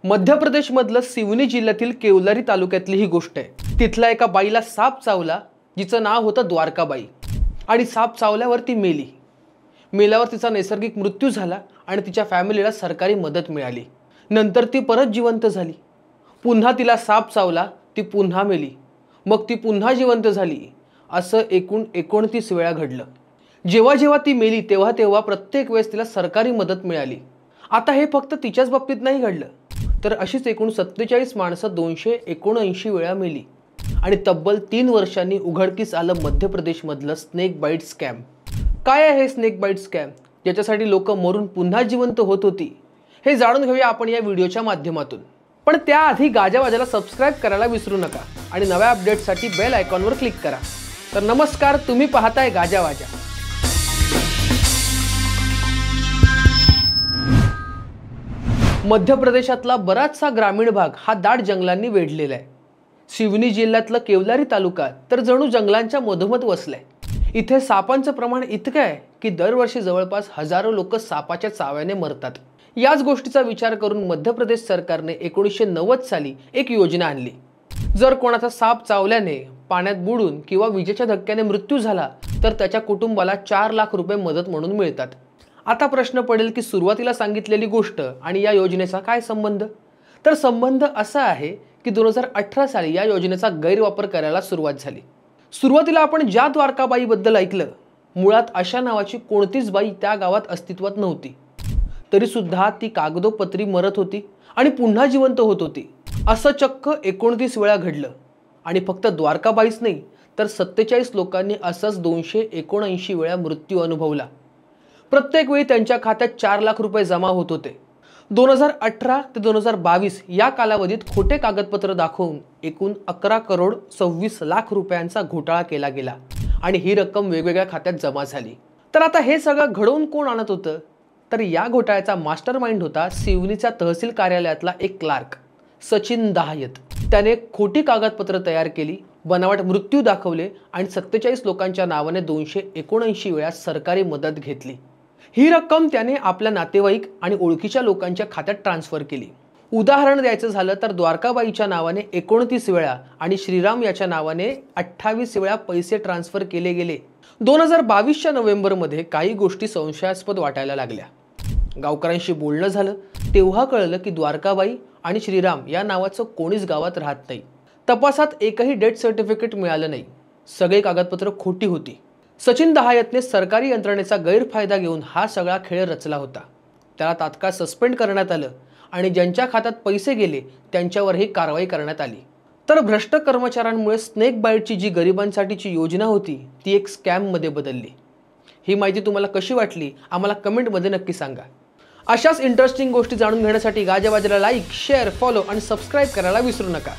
मध्य प्रदेशमधलं सिवनी जिल्ह्यातील केवलारी तालुक्यातली ही गोष्ट आहे। तिथल्या एका बाईला साप चावला, जिचं नाव होतं द्वारकाबाई, आणि साप चावल्यावर ती मेली। मेल्यावर तिचा नैसर्गिक मृत्यू झाला आणि तिच्या फॅमिलीला सरकारी मदत मिळाली। नंतर ती परत जिवंत झाली। पुन्हा तिला साप चावला, ती पुन्हा मेली, मग ती पुन्हा जिवंत झाली। असं एकूण 29 वेळा घडलं। जेव्हा जेव्हा ती मेली तेव्हा तेव्हा प्रत्येक वेळेस तिला सरकारी मदत मिळाली। आता हे फक्त तिच्याच बाबतीत नाही घडलं, तर अशीच एकूण 47 माणसं 279 वेळा मेली आणि तब्बल 3 वर्षांनी उघडकीस आलं मध्य प्रदेशमधलं स्नेक बाईट स्कॅम। काय आहे स्नेक बाईट स्कॅम, ज्याच्यासाठी लोक मरून पुन्हा जिवंत होत होती, हे जाणून घेऊया आपण या व्हिडिओच्या माध्यमातून। पण त्याआधी गाजावाजाला सबस्क्राइब करायला विसरू नका आणि नव्या अपडेट्ससाठी बेल आयकॉनवर क्लिक करा। तर नमस्कार, तुम्ही पाहताय गाजावाजा। मध्य प्रदेशातला बराचसा ग्रामीण भाग हा दाट जंगलांनी वेढलेला आहे। सिवनी जिल्ह्यातलं केवलारी तालुका तर जणू जंगलांच्या मधोमध वसलाय। इथे सापांचं प्रमाण इतकं आहे की दरवर्षी जवळपास हजारो लोक सापाच्या चाव्याने मरतात। याच गोष्टीचा विचार करून मध्य प्रदेश सरकारने 1990 साली एक योजना आणली। जर कोणाचा साप चावल्याने, पाण्यात बुडून किंवा विजेच्या धक्क्याने मृत्यू झाला तर त्याच्या कुटुंबाला 4 लाख रुपये मदत म्हणून मिळतात। आता प्रश्न पडेल की सुरुवातीला सांगितलेली गोष्ट आणि या योजनेचा काय संबंध? तर संबंध असा आहे की 2018 साली या योजनेचा गैरवापर करायला सुरुवात झाली। सुरुवातीला आपण ज्या द्वारकाबाई बद्दल ऐकलं, मुळात अशा नावाची कोणतीच बाई त्या गावात अस्तित्वात नव्हती। तरी सुद्धा ती कागदोपत्री मरत होती आणि पुन्हा जिवंत होत होती। असं चक्क 29 वेळा घडलं आणि फक्त द्वारकाबाईच नाही तर 47 लोकांनी असंच 279 वेळा मृत्यू अनुभवला। प्रत्येक वेळी त्यांच्या खात्यात 4 लाख रुपये जमा होत होते। 2018 ते 2022 या कालावधीत खोटे कागदपत्र दाखवून एकूण 11 करोड 26 लाख रुपयांचा घोटाळा केला गेला आणि ही रक्कम वेगवेगळ्या खात्यात जमा झाली। तर आता हे सगळं घडवून कोण आणत होतं? तर या घोटाळ्याचा मास्टरमाइंड होता सिवनीच्या तहसील कार्यालयातला एक क्लार्क सचिन दहायत। त्याने खोटी कागदपत्र तयार केली, बनावट मृत्यू दाखवले आणि 47 लोकांच्या नावाने 279 वेळा सरकारी मदत घेतली। ही रक्कम त्याने आपल्या नातेवाईक आणि ओळखीच्या लोकांच्या खात्यात ट्रान्सफर केली। उदाहरण द्यायचं झालं तर द्वारकाबाईच्या नावाने 29 वेळा आणि श्रीराम याच्या नावाने 28 वेळा पैसे ट्रान्सफर केले गेले। 2022च्या नोव्हेंबरमध्ये काही गोष्टी संशयास्पद वाटायला लागल्या। गावकऱ्यांशी बोलणं झालं तेव्हा कळलं की द्वारकाबाई आणि श्रीराम या नावाचं कोणीच गावात राहत नाही। तपासात एकही डेथ सर्टिफिकेट मिळालं नाही, सगळे कागदपत्र खोटी होती। सचिन दहायतने सरकारी यंत्रणेचा गैरफायदा घेऊन हा सगळा खेळ रचला होता। त्याला तात्काळ सस्पेंड करण्यात आलं आणि ज्यांच्या खात्यात पैसे गेले त्यांच्यावरही कारवाई करण्यात आली। तर भ्रष्ट कर्मचाऱ्यांमुळे स्नेक बाईटची जी गरिबांसाठीची योजना होती ती एक स्कॅम मध्ये बदलली। ही माहिती तुम्हाला कशी वाटली आम्हाला कमेंटमध्ये नक्की सांगा। अशाच इंटरेस्टिंग गोष्टी जाणून घेण्यासाठी गाजावाजाला लाईक, शेअर, फॉलो आणि सबस्क्राइब करायला विसरू नका।